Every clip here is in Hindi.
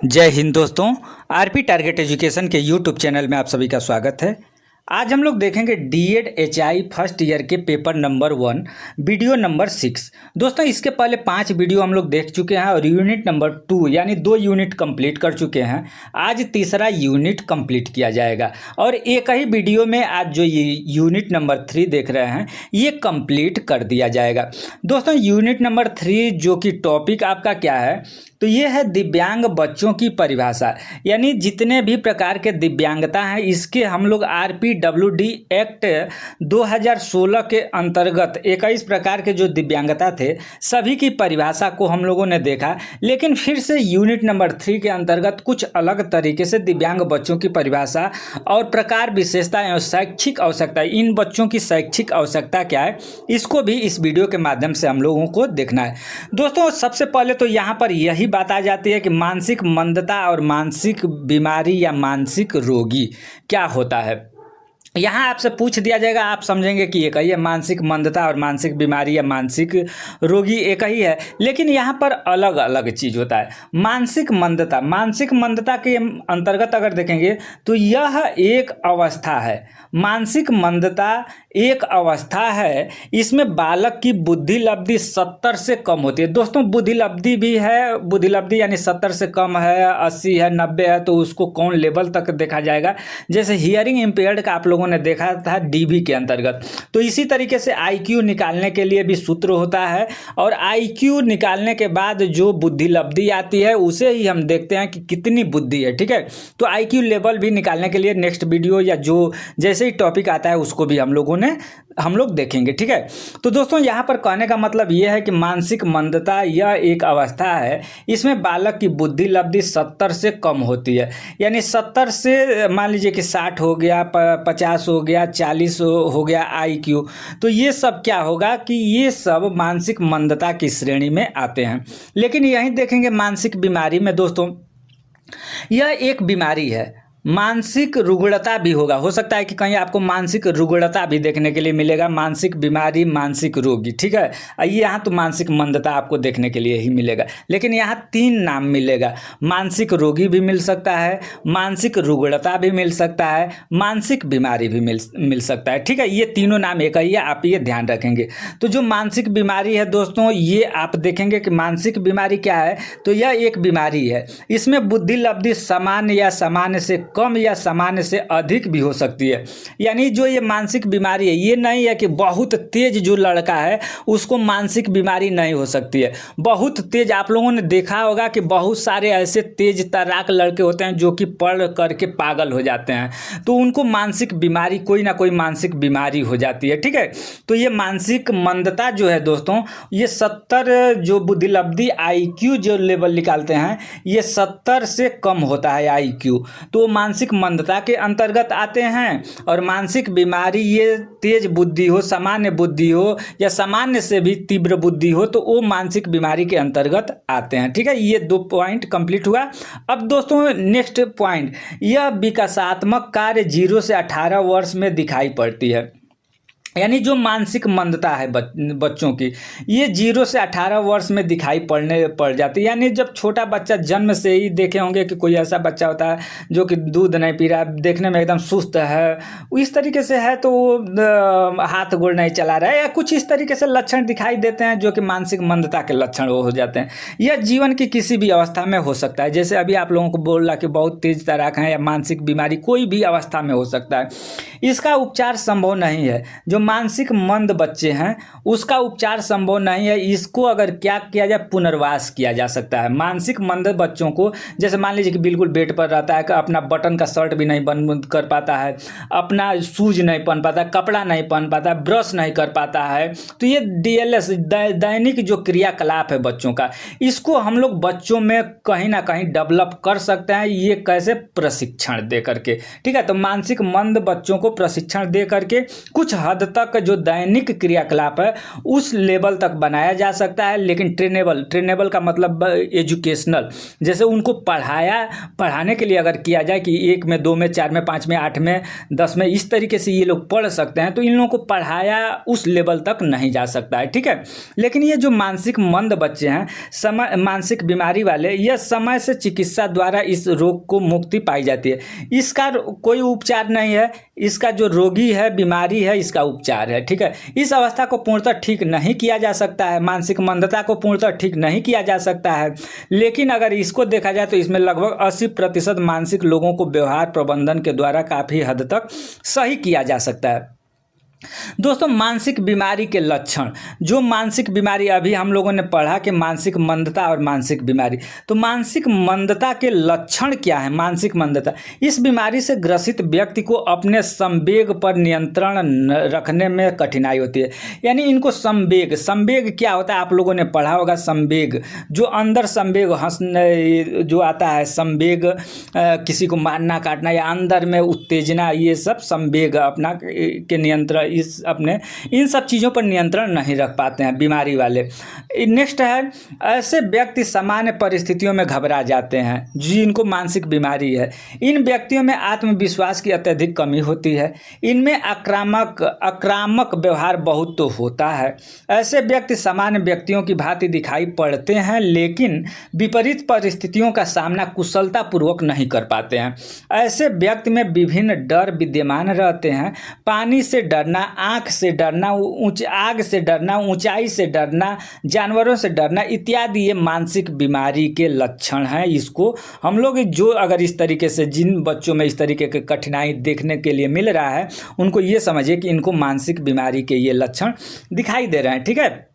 जय हिंद दोस्तों। आरपी टारगेट एजुकेशन के यूट्यूब चैनल में आप सभी का स्वागत है। आज हम लोग देखेंगे डीएड एचआई फर्स्ट ईयर के पेपर नंबर 1 वीडियो नंबर 6। दोस्तों इसके पहले 5 वीडियो हम लोग देख चुके हैं और यूनिट नंबर 2 यानी 2 यूनिट कंप्लीट कर चुके हैं। आज तीसरा यूनिट कंप्लीट किया जाएगा और एक ही वीडियो में आज जो ये यूनिट नंबर 3 देख रहे हैं ये कंप्लीट कर दिया जाएगा। दोस्तों यूनिट नंबर 3 जो कि टॉपिक आपका क्या है, तो ये है दिव्यांग बच्चों की परिभाषा, यानी जितने भी प्रकार के दिव्यांगता हैं इसके हम लोग RPWD एक्ट 2016 के अंतर्गत 21 प्रकार के जो दिव्यांगता थे सभी की परिभाषा को हम लोगों ने देखा। लेकिन फिर से यूनिट नंबर 3 के अंतर्गत कुछ अलग तरीके से दिव्यांग बच्चों की परिभाषा और प्रकार विशेषता एवं शैक्षिक आवश्यकता, इन बच्चों की शैक्षिक आवश्यकता क्या है, इसको भी इस वीडियो के माध्यम से हम लोगों को देखना है। दोस्तों सबसे पहले तो यहाँ पर यही बात आ जाती है कि मानसिक मंदता और मानसिक बीमारी या मानसिक रोगी क्या होता है। यहाँ आपसे पूछ दिया जाएगा, आप समझेंगे कि एक ही है, मानसिक मंदता और मानसिक बीमारी या मानसिक रोगी एक ही है, लेकिन यहाँ पर अलग अलग चीज़ होता है। मानसिक मंदता के अंतर्गत अगर देखेंगे तो यह एक अवस्था है। मानसिक मंदता एक अवस्था है, इसमें बालक की बुद्धि लब्धि 70 से कम होती है। दोस्तों बुद्धि लब्धि भी है, बुद्धि लब्धि यानी 70 से कम है, 80 है, 90 है, तो उसको कौन लेवल तक देखा जाएगा। जैसे हियरिंग इम्पेयर्ड का आप लोगों ने देखा था डीबी के अंतर्गत, तो इसी तरीके से आईक्यू निकालने के लिए भी सूत्र होता है और आईक्यू निकालने के बाद जो बुद्धि लब्धि आती है उसे ही हम देखते हैं कि कितनी बुद्धि है। ठीक है, तो आईक्यू लेवल भी निकालने के लिए नेक्स्ट वीडियो या जो जैसे ही टॉपिक आता है उसको भी हम लोग देखेंगे। ठीक है, तो दोस्तों यहाँ पर कहने का मतलब ये है कि मानसिक मंदता यह एक अवस्था है, इसमें बालक की बुद्धि लब्धि 70 से कम होती है। यानी 70 से मान लीजिए कि 60 हो गया, 50 हो गया, 40 हो गया आईक्यू, तो ये सब क्या होगा कि ये सब मानसिक मंदता की श्रेणी में आते हैं। लेकिन यहीं देखेंगे मानसिक बीमारी में दोस्तों यह एक बीमारी है, मानसिक रुग्णता भी होगा। हो सकता है कि कहीं आपको मानसिक रुग्णता भी देखने के लिए मिलेगा, मानसिक बीमारी, मानसिक रोगी। ठीक है, यहाँ तो मानसिक मंदता आपको देखने के लिए ही मिलेगा, लेकिन यहाँ 3 नाम मिलेगा। मानसिक रोगी भी मिल सकता है, मानसिक रुग्णता भी मिल सकता है, मानसिक बीमारी भी मिल सकता है। ठीक है, ये तीनों नाम एक ही है, आप ये ध्यान रखेंगे। तो जो मानसिक बीमारी है दोस्तों, ये आप देखेंगे कि मानसिक बीमारी क्या है, तो यह एक बीमारी है, इसमें बुद्धि लब्धि सामान्य या सामान्य से कम या सामान्य से अधिक भी हो सकती है। यानी जो ये मानसिक बीमारी है ये नहीं है कि बहुत तेज जो लड़का है उसको मानसिक बीमारी नहीं हो सकती है। बहुत तेज, आप लोगों ने देखा होगा कि बहुत सारे ऐसे तेज तर्राक लड़के होते हैं जो कि पढ़ करके पागल हो जाते हैं, तो उनको मानसिक बीमारी, कोई ना कोई मानसिक बीमारी हो जाती है। ठीक है, तो ये मानसिक मंदता जो है दोस्तों, ये 70 जो बुद्धि लब्धि आईक्यू जो लेवल निकालते हैं ये 70 से कम होता है आईक्यू, तो मानसिक मंदता के अंतर्गत आते हैं। और मानसिक बीमारी ये तेज बुद्धि हो, सामान्य बुद्धि हो या सामान्य से भी तीव्र बुद्धि हो, तो वो मानसिक बीमारी के अंतर्गत आते हैं। ठीक है, ये 2 पॉइंट कंप्लीट हुआ। अब दोस्तों नेक्स्ट पॉइंट, यह विकासात्मक कार्य 0 से 18 वर्ष में दिखाई पड़ती है। यानी जो मानसिक मंदता है बच्चों की, ये 0 से 18 वर्ष में दिखाई पड़ जाती है। यानी जब छोटा बच्चा जन्म से ही देखे होंगे कि कोई ऐसा बच्चा होता है जो कि दूध नहीं पी रहा, देखने में एकदम सुस्त है, इस तरीके से है, तो वो हाथ गोड़ नहीं चला रहा है या कुछ इस तरीके से लक्षण दिखाई देते हैं जो कि मानसिक मंदता के लक्षण वो हो जाते हैं। यह जीवन की किसी भी अवस्था में हो सकता है, जैसे अभी आप लोगों को बोला कि बहुत तेज तर्राक हैं या मानसिक बीमारी कोई भी अवस्था में हो सकता है। इसका उपचार संभव नहीं है। जो मानसिक मंद बच्चे हैं उसका उपचार संभव नहीं है। इसको अगर क्या किया जाए, पुनर्वास किया जा सकता है। मानसिक मंद बच्चों को, जैसे मान लीजिए कि बिल्कुल बेड पर रहता है, अपना बटन का शर्ट भी नहीं बंद कर पाता है, अपना शूज नहीं पहन पाता, कपड़ा नहीं पहन पाता, ब्रश नहीं कर पाता है, तो ये DLS दैनिक जो क्रियाकलाप है बच्चों का, इसको हम लोग बच्चों में कहीं ना कहीं डेवलप कर सकते हैं। ये कैसे? प्रशिक्षण दे करके। ठीक है, तो मानसिक मंद बच्चों को प्रशिक्षण दे करके कुछ हद तक जो दैनिक क्रियाकलाप है उस लेवल तक बनाया जा सकता है। लेकिन ट्रेनेबल का मतलब एजुकेशनल, जैसे उनको पढ़ाने के लिए अगर किया जाए कि 1 में 2 में 4 में 5 में 8 में 10 में इस तरीके से ये लोग पढ़ सकते हैं, तो इन लोगों को पढ़ाया उस लेवल तक नहीं जा सकता है, ठीक है। लेकिन ये जो मानसिक मंद बच्चे हैं, मानसिक बीमारी वाले, यह समय से चिकित्सा द्वारा इस रोग को मुक्ति पाई जाती है। इसका कोई उपचार नहीं है, इसका जो रोगी है, बीमारी है, इसका उपचार है, ठीक है। इस अवस्था को पूर्णतः ठीक नहीं किया जा सकता है, मानसिक मंदता को पूर्णतः ठीक नहीं किया जा सकता है। लेकिन अगर इसको देखा जाए तो इसमें लगभग 80% मानसिक लोगों को व्यवहार प्रबंधन के द्वारा काफ़ी हद तक सही किया जा सकता है। दोस्तों, मानसिक बीमारी के लक्षण, जो मानसिक बीमारी अभी हम लोगों ने पढ़ा कि मानसिक मंदता और मानसिक बीमारी, तो मानसिक मंदता के लक्षण क्या है। मानसिक मंदता, इस बीमारी से ग्रसित व्यक्ति को अपने संवेग पर नियंत्रण रखने में कठिनाई होती है। यानी इनको संवेग क्या होता है, आप लोगों ने पढ़ा होगा। संवेग, जो अंदर संवेग हंसने जो आता है, संवेग किसी को मारना काटना या अंदर में उत्तेजना, ये सब संवेग अपना के नियंत्रण, इन सब चीज़ों पर नियंत्रण नहीं रख पाते हैं बीमारी वाले। नेक्स्ट है, ऐसे व्यक्ति सामान्य परिस्थितियों में घबरा जाते हैं जिनको मानसिक बीमारी है। इन व्यक्तियों में आत्मविश्वास की अत्यधिक कमी होती है। इनमें आक्रामक व्यवहार बहुत तो होता है। ऐसे व्यक्ति सामान्य व्यक्तियों की भांति दिखाई पड़ते हैं, लेकिन विपरीत परिस्थितियों का सामना कुशलतापूर्वक नहीं कर पाते हैं। ऐसे व्यक्ति में विभिन्न डर विद्यमान रहते हैं। पानी से डरना, आँख से डरना, आग से डरना, ऊंचाई से डरना, जानवरों से डरना इत्यादि ये मानसिक बीमारी के लक्षण हैं। इसको हम लोग जो अगर इस तरीके से जिन बच्चों में इस तरीके के कठिनाई देखने के लिए मिल रहा है, उनको ये समझिए कि इनको मानसिक बीमारी के ये लक्षण दिखाई दे रहे हैं, ठीक है।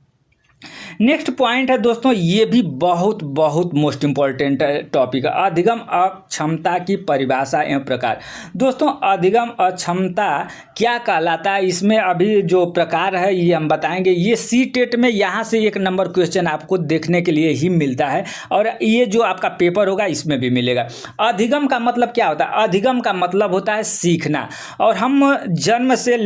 नेक्स्ट पॉइंट है दोस्तों, ये भी बहुत मोस्ट इम्पॉर्टेंट टॉपिक है, अधिगम अक्षमता की परिभाषा एवं प्रकार। दोस्तों, अधिगम अक्षमता क्या कहलाता है, इसमें अभी जो प्रकार है ये हम बताएंगे। ये सीटेट में यहाँ से 1 नंबर क्वेश्चन आपको देखने के लिए ही मिलता है, और ये जो आपका पेपर होगा इसमें भी मिलेगा। अधिगम का मतलब क्या होता है? अधिगम का मतलब होता है सीखना, और हम जन्म से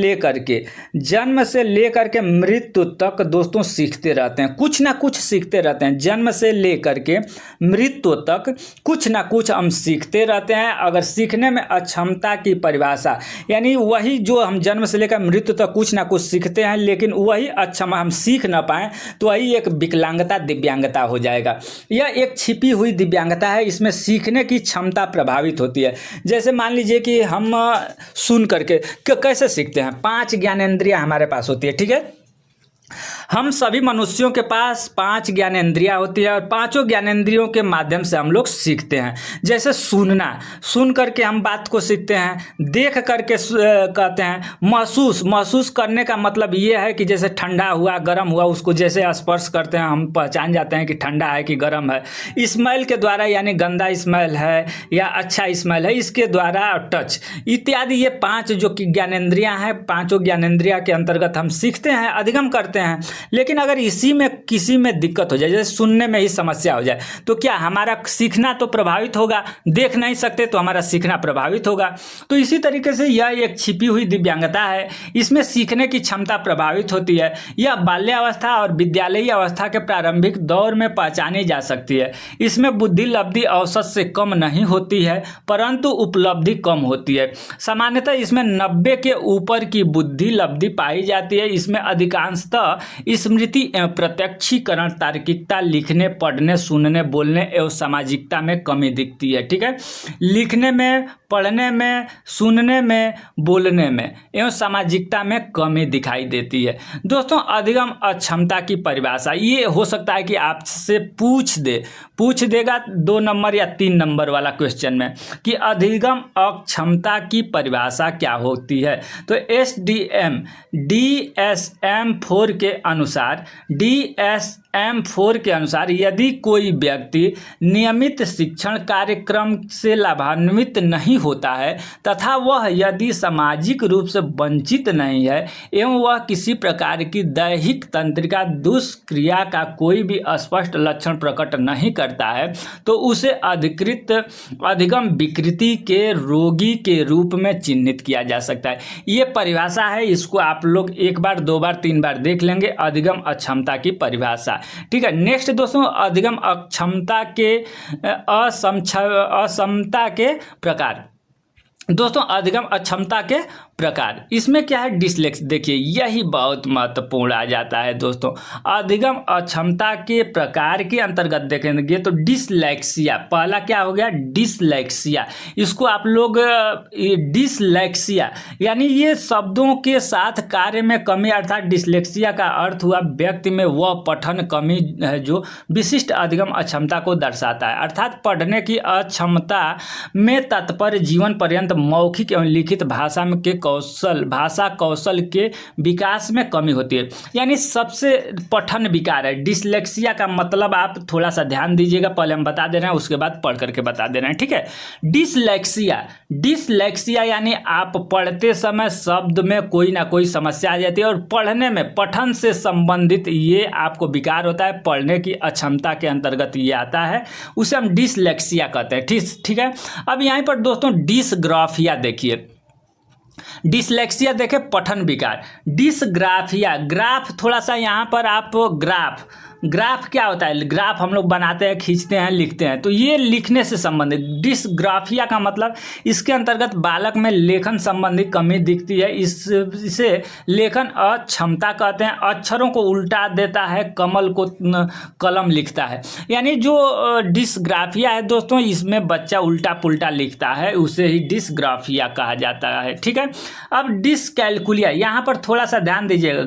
लेकर के मृत्यु तक दोस्तों सीखते रहते हैं, कुछ ना कुछ सीखते रहते हैं। जन्म से लेकर के मृत्यु तक कुछ ना कुछ हम सीखते रहते हैं। अगर सीखने में अक्षमता की परिभाषा, यानी वही जो हम जन्म से लेकर मृत्यु तक कुछ ना कुछ सीखते हैं, लेकिन वही अक्षम हम सीख ना पाएँ, तो वही एक विकलांगता, दिव्यांगता हो जाएगा। यह एक छिपी हुई दिव्यांगता है, इसमें सीखने की क्षमता प्रभावित होती है। जैसे मान लीजिए कि हम सुन करके कैसे सीखते हैं, 5 ज्ञानेंद्रियां हमारे पास होती है, ठीक है। हम सभी मनुष्यों के पास 5 ज्ञानेंद्रियां होती है, और 5 ज्ञानेंद्रियों के माध्यम से हम लोग सीखते हैं। जैसे सुन करके हम बात को सीखते हैं, देख करके कहते हैं, महसूस करने का मतलब ये है कि जैसे ठंडा हुआ, गर्म हुआ, उसको जैसे स्पर्श करते हैं हम पहचान जाते हैं कि ठंडा है कि गर्म है। स्मेल के द्वारा, यानी गंदा स्मेल है या अच्छा स्मेल है, इसके द्वारा टच इत्यादि, ये 5 जो कि ज्ञानेंद्रियां हैं, 5 ज्ञानेंद्रियां के अंतर्गत हम सीखते हैं, अधिगम करते हैं। लेकिन अगर इसी में किसी में दिक्कत हो जाए, जैसे सुनने में ही समस्या हो जाए, तो क्या हमारा सीखना तो प्रभावित होगा। देख नहीं सकते तो हमारा सीखना प्रभावित होगा। तो इसी तरीके से यह एक छिपी हुई दिव्यांगता है, इसमें सीखने की क्षमता प्रभावित होती है। यह बाल्यावस्था और विद्यालयी अवस्था के प्रारंभिक दौर में पहचानी जा सकती है। इसमें बुद्धि लब्धि औसत से कम नहीं होती है, परंतु उपलब्धि कम होती है। सामान्यतः इसमें 90 के ऊपर की बुद्धि लब्धि पाई जाती है। इसमें अधिकांशतः स्मृति एवं प्रत्यक्षीकरण, तार्किकता, लिखने, पढ़ने, सुनने, बोलने एवं सामाजिकता में कमी दिखती है, ठीक है। लिखने में, पढ़ने में, सुनने में, बोलने में एवं सामाजिकता में कमी दिखाई देती है। दोस्तों, अधिगम अक्षमता की परिभाषा, ये हो सकता है कि आपसे पूछ देगा 2 नंबर या 3 नंबर वाला क्वेश्चन में कि अधिगम अक्षमता की परिभाषा क्या होती है। तो SDM DSM-4 के अनुसार DSM-4 के अनुसार यदि कोई व्यक्ति नियमित शिक्षण कार्यक्रम से लाभान्वित नहीं होता है तथा वह यदि सामाजिक रूप से वंचित नहीं है एवं वह किसी प्रकार की दैहिक तंत्रिका दुष्क्रिया का कोई भी स्पष्ट लक्षण प्रकट नहीं करता है तो उसे अधिगम विकृति के रोगी के रूप में चिन्हित किया जा सकता है। ये परिभाषा है, इसको आप लोग एक बार, दो बार, तीन बार देख लेंगे, अधिगम अक्षमता की परिभाषा। ठीक है, नेक्स्ट दोस्तों, अधिगम अक्षमता के असमता के प्रकार। दोस्तों अधिगम अक्षमता के प्रकार, इसमें क्या है, डिसलेक्सिया। देखिए यही बहुत महत्वपूर्ण आ जाता है दोस्तों। अधिगम अक्षमता के प्रकार के अंतर्गत देखेंगे तो डिसलेक्सिया, पहला क्या हो गया, डिसलेक्सिया। इसको आप लोग डिसलेक्सिया यानी ये शब्दों के साथ कार्य में कमी, अर्थात डिसलेक्सिया का अर्थ हुआ व्यक्ति में वह पठन कमी है जो विशिष्ट अधिगम अक्षमता को दर्शाता है, अर्थात पढ़ने की अक्षमता में तात्पर्य जीवन पर्यंत मौखिक एवं लिखित भाषा में के भाषा कौशल के विकास में कमी होती है। यानी सबसे पठन विकार है। डिसलेक्सिया का मतलब आप थोड़ा सा ध्यान दीजिएगा, पहले हम बता दे रहे हैं, उसके बाद पढ़ करके बता दे रहे हैं। ठीक है, डिसलेक्सिया यानी आप पढ़ते समय शब्द में कोई ना कोई समस्या आ जाती है और पढ़ने में, पठन से संबंधित ये आपको विकार होता है, पढ़ने की अक्षमता के अंतर्गत ये आता है, उसे हम डिसलेक्सिया कहते हैं। ठीक है, अब यहाँ पर दोस्तों डिसग्राफिया देखिए, डिसलेक्सिया देखे पठन विकार, डिसग्राफिया, ग्राफ थोड़ा सा यहाँ पर आप ग्राफ क्या होता है, ग्राफ हम लोग बनाते हैं, खींचते हैं, लिखते हैं, तो ये लिखने से संबंधित। डिसग्राफिया का मतलब इसके अंतर्गत बालक में लेखन संबंधी कमी दिखती है, इसे लेखन अक्षमता कहते हैं। अक्षरों को उल्टा देता है, कमल को कलम लिखता है। यानी जो डिसग्राफिया है दोस्तों, इसमें बच्चा उल्टा पुल्टा लिखता है, उसे ही डिसग्राफिया कहा जाता है। ठीक है, अब डिसकैलकुलिया, यहाँ पर थोड़ा सा ध्यान दीजिएगा,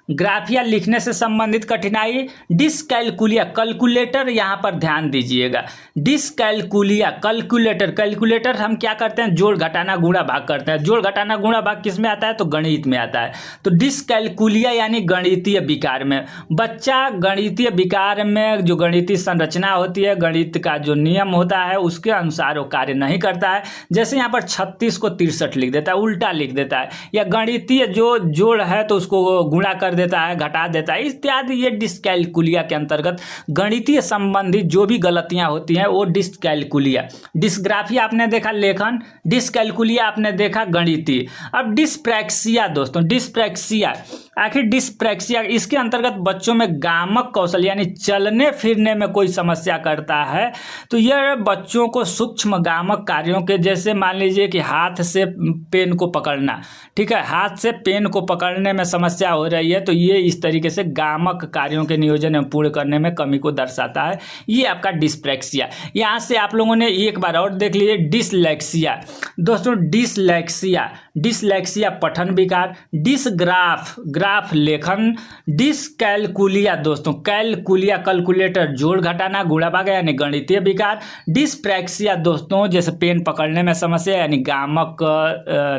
ग्राफिया लिखने से संबंधित कठिनाई, डिसकैलकुलिया, कैलकुलेटर यहाँ पर ध्यान दीजिएगा, डिसकैलकुलिया, कैलकुलेटर हम क्या करते हैं, जोड़ घटाना गुणा भाग करते हैं। जोड़ घटाना गुणा भाग किस में आता है, तो गणित में आता है। तो डिसकैलकुलिया यानी गणितीय विकार में, बच्चा गणितीय विकार में जो गणितीय संरचना होती है, गणित का जो नियम होता है उसके अनुसार वो कार्य नहीं करता है। जैसे यहाँ पर 36 को 63 लिख देता है, उल्टा लिख देता है, या गणितीय जो जोड़ है तो उसको गुणा कर देता है, घटा देता है, इत्यादि। ये डिसकैलकुलिया के अंतर्गत गणितीय संबंधी जो भी गलतियां होती हैं वो डिसकैलकुलिया। डिसग्राफिया आपने देखा लेखन, डिसकैलकुलिया आपने देखा गणितीय। अब डिस्प्रैक्सिया दोस्तों, डिस्प्रैक्सिया, आखिर डिस्प्रैक्सिया इसके अंतर्गत बच्चों में गामक कौशल यानी चलने फिरने में कोई समस्या करता है, तो यह बच्चों को सूक्ष्म गामक कार्यों के, जैसे मान लीजिए कि हाथ से पेन को पकड़ना, ठीक है, हाथ से पेन को पकड़ने में समस्या हो रही है, तो ये इस तरीके से गामक कार्यों के नियोजन एवं पूर्ण करने में कमी को दर्शाता है। ये आपका डिस्प्रैक्सिया। यहाँ से आप लोगों ने एक बार और देख लीजिए, डिसलेक्सिया दोस्तों, डिसलेक्सिया पठन विकार, ग्राफ लेखन, डिसकैलकुलिया दोस्तों, कैलकुलेटर जोड़ घटाना गुणा भाग यानी गणितीय विकार, डिस्प्रैक्सिया दोस्तों जैसे पेन पकड़ने में समस्या यानी गामक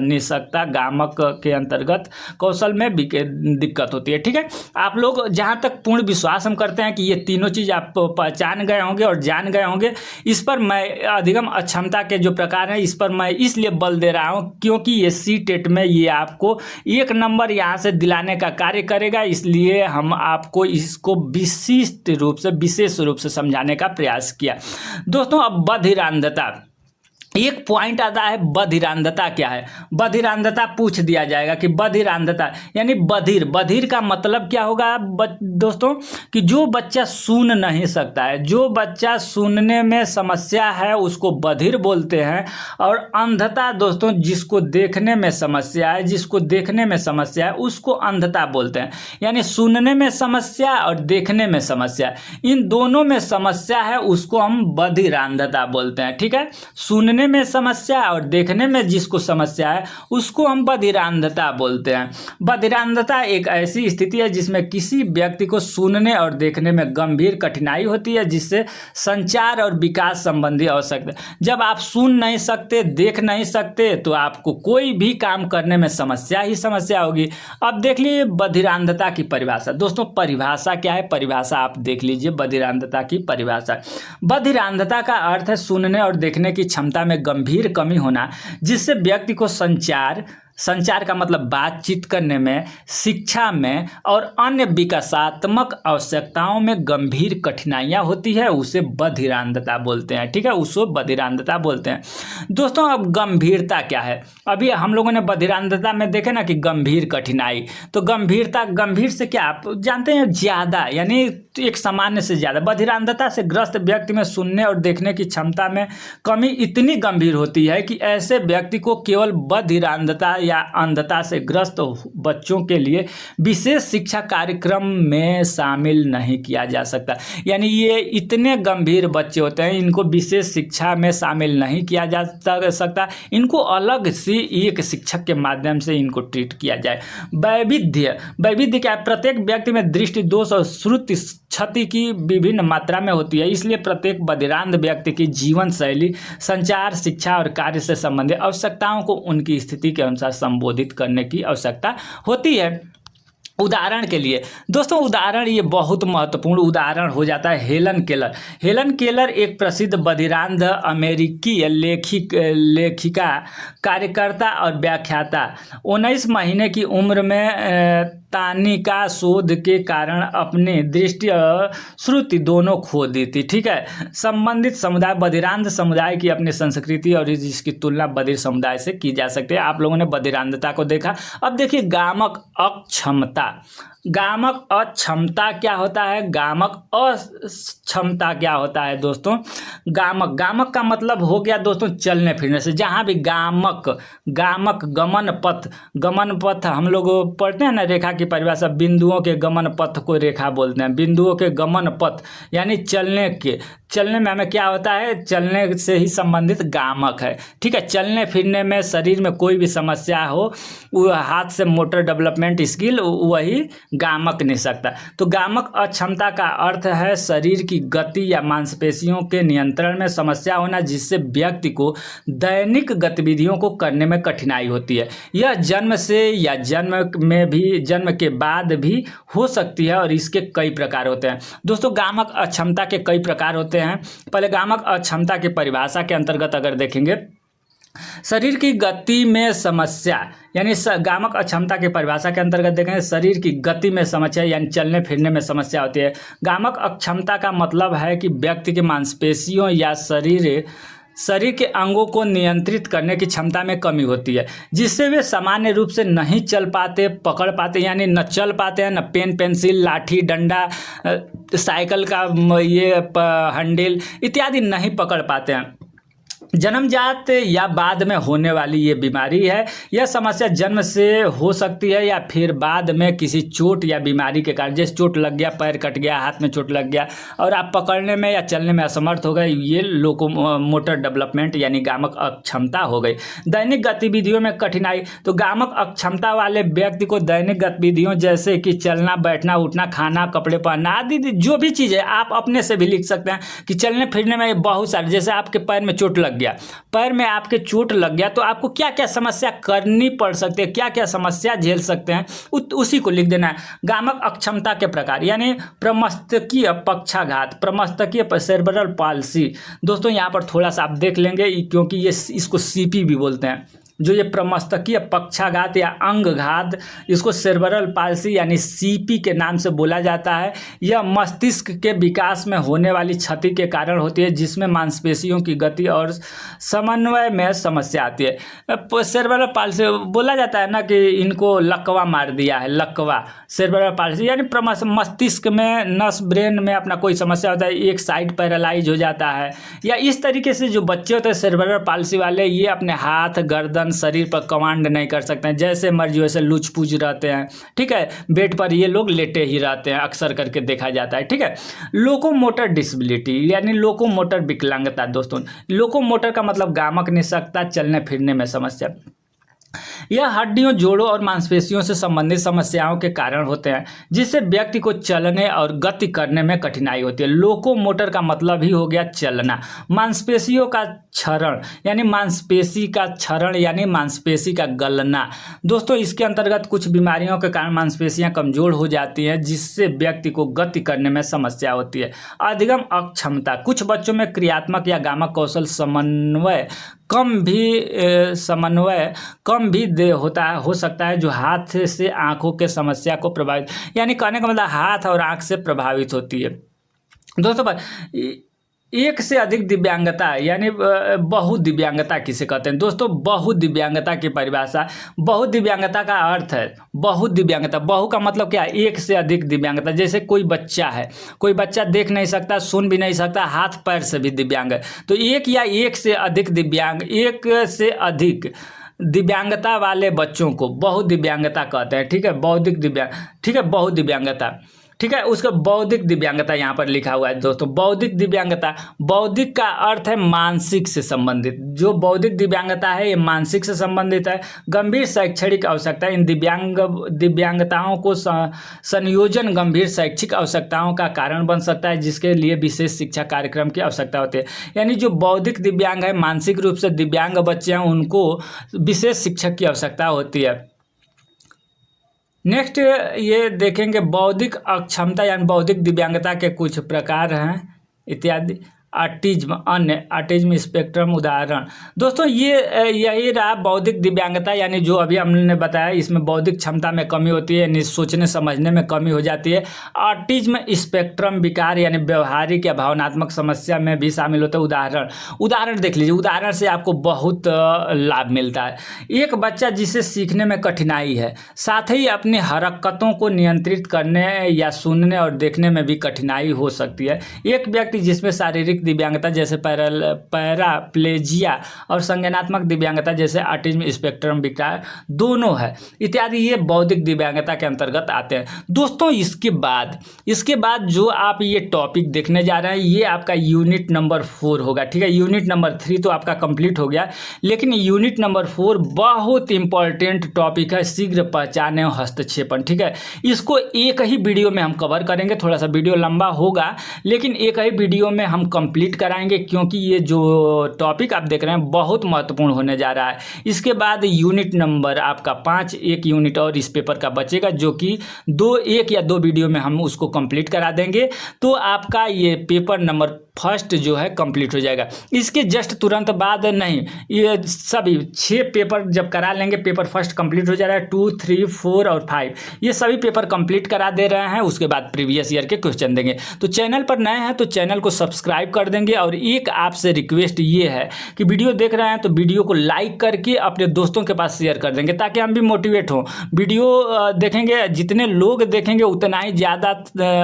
निःशक्तता, गामक के अंतर्गत कौशल में दिक्कत होती है। ठीक है, आप लोग जहां तक पूर्ण विश्वास हम करते हैं कि ये तीनों चीज आप पहचान गए होंगे और जान गए होंगे। इस पर मैं अधिगम अक्षमता के जो प्रकार हैं इस पर मैं इसलिए बल दे रहा हूं क्योंकि ये सीटेट में ये आपको 1 नंबर यहाँ से दिलाने का कार्य करेगा, इसलिए हम आपको इसको विशेष रूप से समझाने का प्रयास किया। दोस्तों अब बधिरांधता, एक पॉइंट आता है, बधिरांधता क्या है। बधिरांधता पूछ दिया जाएगा कि बधिरांधता यानी बधिर का मतलब क्या होगा दोस्तों, कि जो बच्चा सुन नहीं सकता है, जो बच्चा सुनने में समस्या है उसको बधिर बोलते हैं। और अंधता दोस्तों, जिसको देखने में समस्या है, उसको अंधता बोलते हैं। यानी सुनने में समस्या और देखने में समस्या, इन दोनों में समस्या है, उसको हम बधिरांधता बोलते हैं। ठीक है, सुनने सुनने में समस्या और देखने में जिसको समस्या है उसको हम बधिरांधता बोलते हैं। बधिरांधता एक ऐसी स्थिति है जिसमें किसी व्यक्ति को सुनने और देखने में गंभीर कठिनाई होती है, जिससे संचार और विकास संबंधी आवश्यकता। जब आप सुन नहीं सकते, देख नहीं सकते, तो आपको कोई भी काम करने में समस्या ही समस्या होगी। अब देख लीजिए बधिरांधता की परिभाषा। दोस्तों परिभाषा क्या है, परिभाषा आप देख लीजिए बधिरांधता की परिभाषा। बधिरांधता का अर्थ है सुनने और देखने की क्षमता में गंभीर कमी होना, जिससे व्यक्ति को संचार का मतलब बातचीत करने में, शिक्षा में और अन्य विकासात्मक आवश्यकताओं में गंभीर कठिनाइयां होती है, उसे बधिरांधता बोलते हैं। ठीक है, उसको बधिरांधता बोलते हैं। दोस्तों अब गंभीरता क्या है, अभी हम लोगों ने बधिरांधता में देखे ना कि गंभीर कठिनाई, तो गंभीरता, गंभीर से क्या आप जानते हैं, ज्यादा, यानी एक सामान्य से ज्यादा। बधिरांधता से ग्रस्त व्यक्ति में सुनने और देखने की क्षमता में कमी इतनी गंभीर होती है कि ऐसे व्यक्ति को केवल बधिरांधता या अंधता से ग्रस्त बच्चों के लिए विशेष शिक्षा कार्यक्रम में शामिल नहीं किया जा सकता। यानी ये इतने गंभीर बच्चे होते हैं, इनको विशेष शिक्षा में शामिल नहीं किया जा सकता, इनको अलग से एक शिक्षक के माध्यम से इनको ट्रीट किया जाए। वैविध्य क्या है, प्रत्येक व्यक्ति में दृष्टि दोष और श्रुति क्षति की विभिन्न मात्रा में होती है, इसलिए प्रत्येक बधिरांध व्यक्ति की जीवन शैली, संचार, शिक्षा और कार्य से संबंधित आवश्यकताओं को उनकी स्थिति के अनुसार संबोधित करने की आवश्यकता होती है। उदाहरण के लिए दोस्तों, उदाहरण ये बहुत महत्वपूर्ण उदाहरण हो जाता है हेलन केलर। हेलन केलर एक प्रसिद्ध बधिरांध अमेरिकी लेखिका, कार्यकर्ता और व्याख्याता। 19 महीने की उम्र में तानिका शोध के कारण अपनी दृष्टि और श्रुति दोनों खो दी थी। ठीक है, संबंधित समुदाय, बधिरांध समुदाय की अपनी संस्कृति और इसकी तुलना बधिर समुदाय से की जा सकती है। आप लोगों ने बधिरांधता को देखा। अब देखिए गामक अक्षमता। गामक अक्षमता क्या होता है, गामक अक्षमता क्या होता है दोस्तों। गामक का मतलब हो गया दोस्तों चलने फिरने से। जहाँ भी गामक गमन पथ हम लोग पढ़ते हैं ना, रेखा की परिभाषा, बिंदुओं के गमन पथ को रेखा बोलते हैं। बिंदुओं के गमन पथ यानी चलने में हमें क्या होता है, चलने से ही संबंधित गामक है। ठीक है, चलने फिरने में शरीर में कोई भी समस्या हो, वो हाथ से मोटर डेवलपमेंट स्किल, वही गामक नहीं सकता। तो गामक अक्षमता का अर्थ है शरीर की गति या मांसपेशियों के नियंत्रण में समस्या होना, जिससे व्यक्ति को दैनिक गतिविधियों को करने में कठिनाई होती है। यह जन्म से या जन्म के बाद भी हो सकती है और इसके कई प्रकार होते हैं। दोस्तों गामक अक्षमता के कई प्रकार होते हैं। पहले गामक अक्षमता की परिभाषा के अंतर्गत अगर देखेंगे, शरीर की गति में समस्या, यानी गामक अक्षमता की परिभाषा के अंतर्गत देखें, शरीर की गति में समस्या यानी चलने फिरने में समस्या होती है। गामक अक्षमता का मतलब है कि व्यक्ति की मांसपेशियों या शरीर के अंगों को नियंत्रित करने की क्षमता में कमी होती है, जिससे वे सामान्य रूप से नहीं चल पाते, पकड़ पाते, यानी न चल पाते हैं, न पेन पेंसिल, लाठी डंडा, साइकिल का ये हैंडल इत्यादि नहीं पकड़ पाते हैं। जन्मजात या बाद में होने वाली ये बीमारी है। यह समस्या जन्म से हो सकती है या फिर बाद में किसी चोट या बीमारी के कारण, जैसे चोट लग गया, पैर कट गया, हाथ में चोट लग गया और आप पकड़ने में या चलने में असमर्थ हो गए, ये मोटर डेवलपमेंट यानी गामक अक्षमता हो गई। दैनिक गतिविधियों में कठिनाई, तो गामक अक्षमता वाले व्यक्ति को दैनिक गतिविधियों जैसे कि चलना, बैठना, उठना, खाना, कपड़े पहनना आदि जो भी चीज़ है, आप अपने से भी लिख सकते हैं कि चलने फिरने में बहुत सारे, जैसे आपके पैर में चोट लग गया, पैर में आपके चोट लग गया, तो आपको क्या क्या समस्या करनी पड़ सकती है, क्या क्या समस्या झेल सकते हैं, उसी को लिख देना है। गामक अक्षमता के प्रकार, यानी प्रमस्तकीय पक्षाघात, प्रमस्तकीय सेरेब्रल पाल्सी। दोस्तों यहाँ पर थोड़ा सा आप देख लेंगे, क्योंकि ये इसको सीपी भी बोलते हैं। जो ये प्रमस्तकीय पक्षाघात या अंगघात, इसको सेरेब्रल पाल्सी यानी सीपी के नाम से बोला जाता है। यह मस्तिष्क के विकास में होने वाली क्षति के कारण होती है, जिसमें मांसपेशियों की गति और समन्वय में समस्या आती है। सेरेब्रल पाल्सी बोला जाता है ना कि इनको लकवा मार दिया है, लकवा, सेरेब्रल पाल्सी यानी मस्तिष्क में, नस ब्रेन में अपना कोई समस्या होता है, एक साइड पैरालाइज हो जाता है, या इस तरीके से जो बच्चे होते हैं सेरेब्रल पाल्सी वाले, ये अपने हाथ, गर्दन, अपन शरीर पर कमांड नहीं कर सकते हैं, जैसे मर्जी वैसे लूच पूज रहते हैं, ठीक है। बेड पर ये लोग लेटे ही रहते हैं, अक्सर करके देखा जाता है, ठीक है। लोकोमोटर डिसेबिलिटी यानी लोकोमोटर विकलांगता। दोस्तों लोकोमोटर का मतलब गामक निःशक्तता, चलने फिरने में समस्या। यह हड्डियों, जोड़ों और मांसपेशियों से संबंधित समस्याओं के कारण होते हैं, जिससे व्यक्ति को चलने और गति करने में कठिनाई होती है। लोकोमोटर का मतलब ही हो गया चलना। मांसपेशियों का क्षरण यानी मांसपेशी का क्षरण यानी मांसपेशी का गलना। दोस्तों इसके अंतर्गत कुछ बीमारियों के कारण मांसपेशियां कमजोर हो जाती हैं, जिससे व्यक्ति को गति करने में समस्या होती है। अधिगम अक्षमता। कुछ बच्चों में क्रियात्मक या गामक कौशल समन्वय कम भी हो सकता है, जो हाथ से आंखों के समस्या को प्रभावित, यानी कहने का मतलब हाथ और आंख से प्रभावित होती है। दोस्तों एक से अधिक दिव्यांगता यानी बहुदिव्यांगता किसे कहते हैं? दोस्तों बहुदिव्यांगता की परिभाषा, बहुदिव्यांगता का अर्थ है बहुदिव्यांगता। बहु का मतलब क्या है? एक से अधिक दिव्यांगता। जैसे कोई बच्चा है, कोई बच्चा देख नहीं सकता, सुन भी नहीं सकता, हाथ पैर से भी दिव्यांग है, तो एक या एक से अधिक दिव्यांग, एक से अधिक दिव्यांगता वाले बच्चों को बहुदिव्यांगता कहते हैं, ठीक है। बौद्धिक दिव्यांग, ठीक है, बहुदिव्यांगता, ठीक है। उसका बौद्धिक दिव्यांगता यहाँ पर लिखा हुआ है। दोस्तों बौद्धिक दिव्यांगता, बौद्धिक का अर्थ है मानसिक से संबंधित। जो बौद्धिक दिव्यांगता है ये मानसिक से संबंधित है। गंभीर शैक्षणिक आवश्यकता, इन दिव्यांगताओं को संयोजन गंभीर शैक्षिक आवश्यकताओं का कारण बन सकता है, जिसके लिए विशेष शिक्षा कार्यक्रम की आवश्यकता होती है। यानी जो बौद्धिक दिव्यांग है, मानसिक रूप से दिव्यांग बच्चे हैं, उनको विशेष शिक्षक की आवश्यकता होती है। नेक्स्ट ये देखेंगे बौद्धिक अक्षमता यानी बौद्धिक दिव्यांगता के कुछ प्रकार हैं इत्यादि। ऑटिज्म, अन्य ऑटिज्म स्पेक्ट्रम उदाहरण। दोस्तों ये यही रहा बौद्धिक दिव्यांगता, यानी जो अभी हमने बताया, इसमें बौद्धिक क्षमता में कमी होती है, यानी सोचने समझने में कमी हो जाती है। ऑटिज्म स्पेक्ट्रम विकार यानी व्यवहारिक या भावनात्मक समस्या में भी शामिल होता है। उदाहरण देख लीजिए, उदाहरण से आपको बहुत लाभ मिलता है। एक बच्चा जिसे सीखने में कठिनाई है, साथ ही अपनी हरकतों को नियंत्रित करने या सुनने और देखने में भी कठिनाई हो सकती है। एक व्यक्ति जिसमें शारीरिक दिव्यांगता जैसे पैराप्लेजिया और संज्ञानात्मक दिव्यांगता जैसे ऑटिज्म स्पेक्ट्रम विकार दोनों है इत्यादि, ये बौद्धिक दिव्यांगता के अंतर्गत आते हैं। दोस्तों इसके बाद जो आप ये टॉपिक देखने जा रहे हैं, ये आपका यूनिट नंबर 4 होगा, ठीक है। यूनिट नंबर 3 तो आपका कंप्लीट हो गया, लेकिन यूनिट नंबर 4 बहुत इंपॉर्टेंट टॉपिक है, शीघ्र पहचाने और हस्तक्षेपण, ठीक है। इसको एक ही वीडियो में हम कवर करेंगे, थोड़ा सा वीडियो लंबा होगा, लेकिन एक ही वीडियो में हम कंप्लीट कराएंगे, क्योंकि ये जो टॉपिक आप देख रहे हैं बहुत महत्वपूर्ण होने जा रहा है। इसके बाद यूनिट नंबर आपका 5, एक यूनिट और इस पेपर का बचेगा, जो कि 1 या 2 वीडियो में हम उसको कंप्लीट करा देंगे, तो आपका ये पेपर नंबर फर्स्ट जो है कंप्लीट हो जाएगा। इसके जस्ट तुरंत बाद नहीं, ये सभी 6 पेपर जब करा लेंगे, पेपर फर्स्ट कंप्लीट हो जा रहा है। 2, 3, 4 और 5 ये सभी पेपर कंप्लीट करा दे रहे हैं। उसके बाद प्रीवियस ईयर के क्वेश्चन देंगे। तो चैनल पर नए हैं तो चैनल को सब्सक्राइब कर देंगे, और एक आपसे रिक्वेस्ट ये है कि वीडियो देख रहे हैं तो वीडियो को लाइक करके अपने दोस्तों के पास शेयर कर देंगे, ताकि हम भी मोटिवेट हों। वीडियो देखेंगे, जितने लोग देखेंगे उतना ही ज़्यादा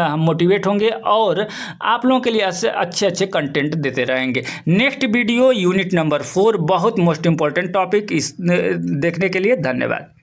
हम मोटिवेट होंगे, और आप लोगों के लिए अच्छे कंटेंट देते रहेंगे। नेक्स्ट वीडियो यूनिट नंबर 4 बहुत मोस्ट इंपॉर्टेंट टॉपिक, इस देखने के लिए धन्यवाद।